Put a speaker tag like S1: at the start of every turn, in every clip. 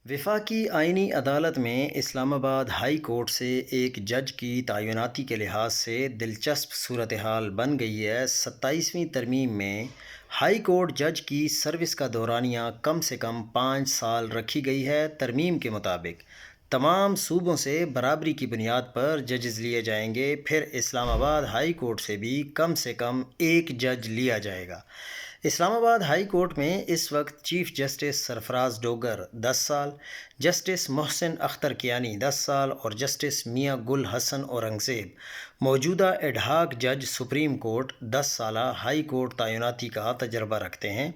S1: वफाकी आइनी अदालत में इस्लाम आबाद हाई कोर्ट से एक जज की तैनाती के लिहाज से दिलचस्प सूरत हाल बन गई है। 27वीं तरमीम में हाई कोर्ट जज की सर्विस का दौरानिया कम से कम 5 साल रखी गई है। तरमीम के मुताबिक तमाम सूबों से बराबरी की बुनियाद पर जजेस लिए जाएंगे। फिर इस्लामाबाद हाई कोर्ट से कम एक जज लिया जाएगा। इस्लामाबाद हाई कोर्ट में इस वक्त चीफ जस्टिस सरफराज डोगर 10 साल, जस्टिस मोहसिन अख्तर कियानी 10 साल और जस्टिस मियां गुल हसन औरंगज़ेब मौजूदा एडहाक जज सुप्रीम कोर्ट 10 साला हाई कोर्ट तैनाती का तजर्बा रखते हैं।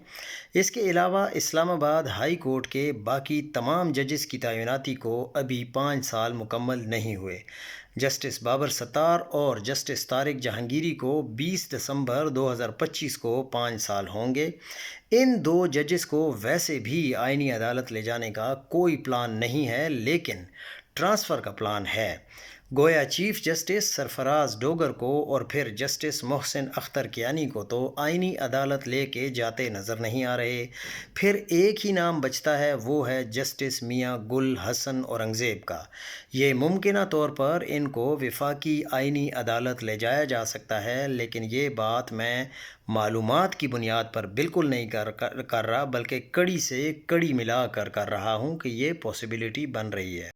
S1: इसके अलावा इस्लामाबाद हाई कोर्ट के बाकी तमाम जजेस की तैनाती को अभी 5 साल मुकम्मल नहीं हुए। जस्टिस बाबर सत्तार और जस्टिस तारिक जहांगीरी को 20 दिसंबर 2025 को 5 साल होंगे। इन दो जजेस को वैसे भी आईनी अदालत ले जाने का कोई प्लान नहीं है, लेकिन ट्रांसफ़र का प्लान है। गोया चीफ जस्टिस सरफराज डोगर को और फिर जस्टिस मोहसिन अख्तर कियानी को तो आईनी अदालत लेके जाते नज़र नहीं आ रहे। फिर एक ही नाम बचता है, वो है जस्टिस मियां गुल हसन औरंगज़ेब का। ये मुमकिन तौर पर इनको वफाकी आईनी अदालत ले जाया जा सकता है, लेकिन ये बात मैं मालूमात की बुनियाद पर बिल्कुल नहीं कर रहा, बल्कि कड़ी से कड़ी मिला कर रहा हूँ कि ये पॉसिबिलिटी बन रही है।